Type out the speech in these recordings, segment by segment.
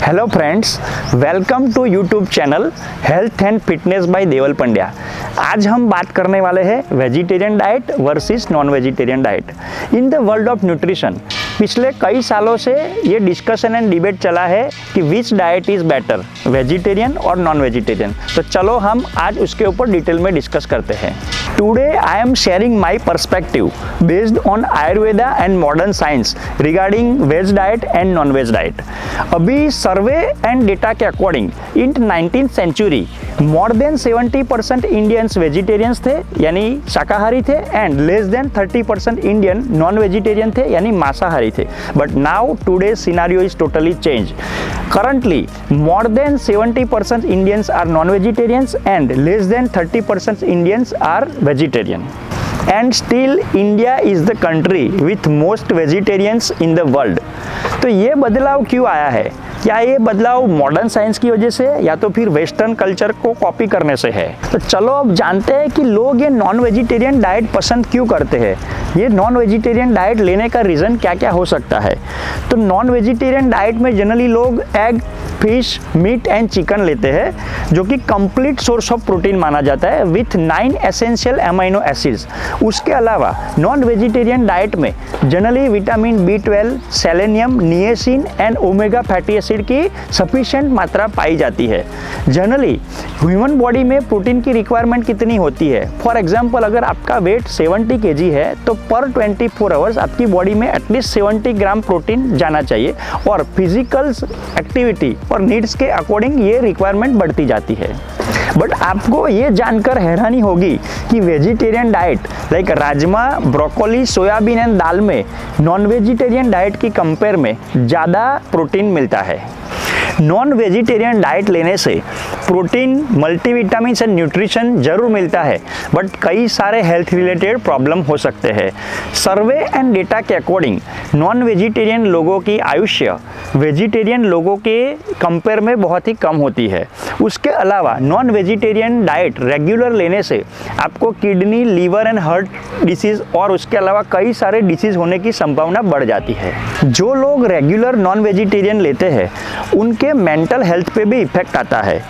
Hello friends, welcome to YouTube channel health and fitness by Deval Pandya. आज हम बात करने वाले हैं vegetarian diet versus non vegetarian diet in the world of nutrition. पिछले कई सालों से ये डिस्कशन एंड डिबेट चला है कि विच डाइट इज़ बेटर, वेजिटेरियन और नॉन वेजिटेरियन। तो चलो हम आज उसके ऊपर डिटेल में डिस्कस करते हैं। Today I am sharing my perspective based on ayurveda and modern science regarding veg diet and non veg diet. अभी सर्वे एंड डेटा के according in 19th century more than 70% Indians vegetarians थे यानी शाकाहारी थे and less than 30% Indian non vegetarian थे यानी मांसाहारी थे। But now today scenario is totally change. Currently, more than 70% Indians are non-vegetarians and less than 30% Indians are vegetarian. And still India is the country with most vegetarians in the world. तो ये बदलाव क्यों आया है? क्या ये बदलाव modern science की वजह से या तो फिर वेस्टर्न कल्चर को कॉपी करने से है? तो चलो अब जानते हैं कि लोग ये नॉन वेजिटेरियन डाइट पसंद क्यों करते हैं। ये नॉन वेजिटेरियन डाइट लेने का रीज़न क्या क्या हो सकता है। तो नॉन वेजिटेरियन डाइट में जनरली लोग egg, fish, meat and chicken लेते हैं जो कि कंप्लीट सोर्स ऑफ प्रोटीन माना जाता है विथ 9 एसेंशियल अमीनो एसिड्स। उसके अलावा नॉन वेजिटेरियन डाइट में generally vitamin B12, selenium, niacin and omega fatty acid की सफिशिएंट मात्रा पाई जाती है। जनरली ह्यूमन बॉडी में प्रोटीन की रिक्वायरमेंट कितनी होती है? फॉर एग्जांपल अगर आपका वेट 70 kg है तो पर 24 आवर्स आपकी बॉडी में एटलीस्ट 70 ग्राम प्रोटीन जाना चाहिए और फिजिकल एक्टिविटी और नीड्स के अकॉर्डिंग ये रिक्वायरमेंट बढ़ती जाती है। बट आपको ये जानकर हैरानी होगी कि vegetarian diet like rajma, broccoli, soybean and दाल में नॉन वेजिटेरियन डाइट की कंपेयर में ज़्यादा प्रोटीन मिलता है। नॉन वेजिटेरियन डाइट लेने से प्रोटीन, मल्टीविटामिन एंड न्यूट्रिशन जरूर मिलता है बट कई सारे हेल्थ रिलेटेड प्रॉब्लम हो सकते हैं। सर्वे एंड डेटा के अकॉर्डिंग नॉन वेजिटेरियन लोगों की आयुष्य वेजिटेरियन लोगों के कंपेयर में बहुत ही कम होती है। उसके अलावा नॉन वेजिटेरियन डाइट रेगुलर लेने से आपको kidney, liver and heart disease और उसके अलावा कई सारे डिसीज़ होने की संभावना बढ़ जाती है। जो लोग रेगुलर नॉन वेजिटेरियन लेते हैं उनके मेंटल हेल्थ पे भी इफेक्ट आता है।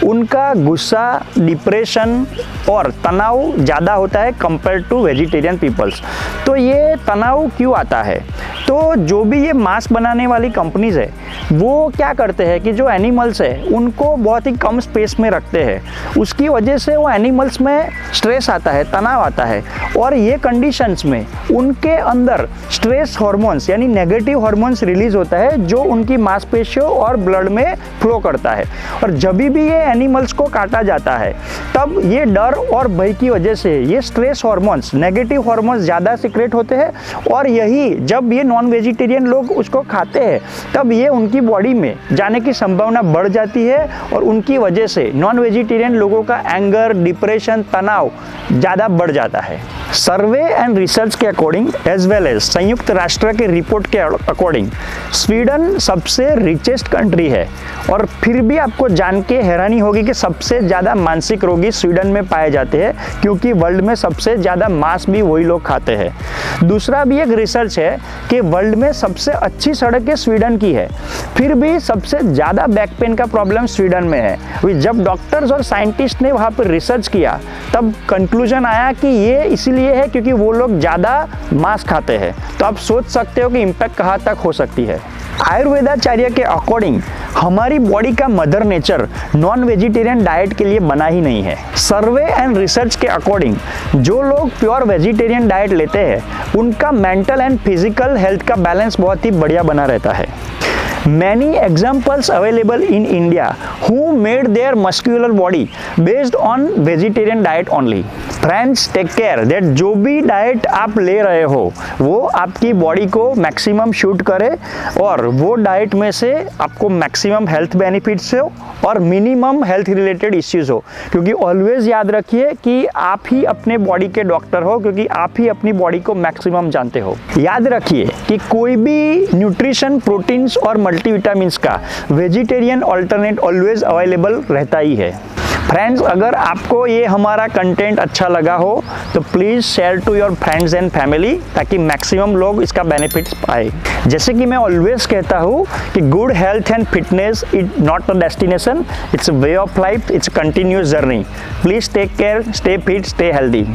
उनका गुस्सा, डिप्रेशन और तनाव ज़्यादा होता है कंपेयर टू वेजिटेरियन पीपल्स। तो ये तनाव क्यों आता है? तो जो भी ये मांस बनाने वाली कंपनीज है वो क्या करते हैं कि जो एनिमल्स है उनको बहुत ही कम स्पेस में रखते हैं। उसकी वजह से वो एनिमल्स में स्ट्रेस आता है, तनाव आता है और ये कंडीशंस में उनके अंदर स्ट्रेस हार्मोन्स यानी नेगेटिव हार्मोन्स रिलीज होता है जो उनकी मांसपेशियों और ब्लड में फ्लो करता है। और जब भी ये एनिमल्स को काटा जाता है तब ये डर और भय की वजह से ये स्ट्रेस हार्मोन्स, नेगेटिव हार्मोन्स ज़्यादा सीक्रेट होते हैं और यही जब ये नॉन वेजिटेरियन लोग उसको खाते हैं तब ये उनकी बॉडी में जाने की संभावना बढ़ जाती है और उनकी वजह से नॉन वेजिटेरियन लोगों का एंगर, डिप्रेशन, तनाव ज़्यादा बढ़ जाता है। सर्वे एंड रिसर्च के अकॉर्डिंग एज वेल एज संयुक्त राष्ट्र के रिपोर्ट के अकॉर्डिंग स्वीडन सबसे रिचेस्ट कंट्री है और फिर भी आपको जान के हैरानी होगी कि सबसे ज़्यादा मानसिक रोगी स्वीडन में पाए जाते हैं क्योंकि वर्ल्ड में सबसे ज़्यादा मांस भी वही लोग खाते हैं। दूसरा भी एक रिसर्च है कि वर्ल्ड में सबसे अच्छी सड़कें स्वीडन की है, फिर भी सबसे ज़्यादा बैक पेन का प्रॉब्लम स्वीडन में है। जब डॉक्टर्स और साइंटिस्ट ने वहाँ पर रिसर्च किया तब कंक्लूजन आया कि ये इसीलिए है क्योंकि वो लोग ज़्यादा मांस खाते हैं। तो आप सोच सकते हो कि इम्पैक्ट कहाँ तक हो सकती है। आयुर्वेदाचार्य के अकॉर्डिंग हमारी बॉडी का mother nature non vegetarian diet के लिए बना ही नहीं है। सर्वे एंड रिसर्च के अकॉर्डिंग जो लोग प्योर वेजिटेरियन डाइट लेते हैं उनका मेंटल एंड फिजिकल हेल्थ का बैलेंस बहुत ही बढ़िया बना रहता है। Many examples available in India who made their muscular body based on vegetarian diet only. Friends, take care that जो भी डाइट आप ले रहे हो वो आपकी बॉडी को मैक्सिमम शूट करे और वो डाइट में से आपको मैक्सिमम हेल्थ बेनिफिट्स हो और मिनिमम हेल्थ रिलेटेड इश्यूज हो। क्योंकि ऑलवेज याद रखिए कि आप ही अपने बॉडी के डॉक्टर हो क्योंकि आप ही अपनी बॉडी को मैक्सिमम जानते हो। याद रखिए कि कोई भी न्यूट्रिशन, प्रोटीन्स और मल्टीविटामिन्स का वेजिटेरियन अल्टरनेट ऑलवेज अवेलेबल रहता ही है। फ्रेंड्स, अगर आपको ये हमारा कंटेंट अच्छा लगा हो तो please share to your friends and family, ताकि मैक्सिमम लोग इसका बेनिफिट्स पाए। जैसे कि मैं ऑलवेज कहता हूँ कि good health and fitness is not a destination, it's a way of life, it's a continuous journey. Please take care, stay fit, stay healthy.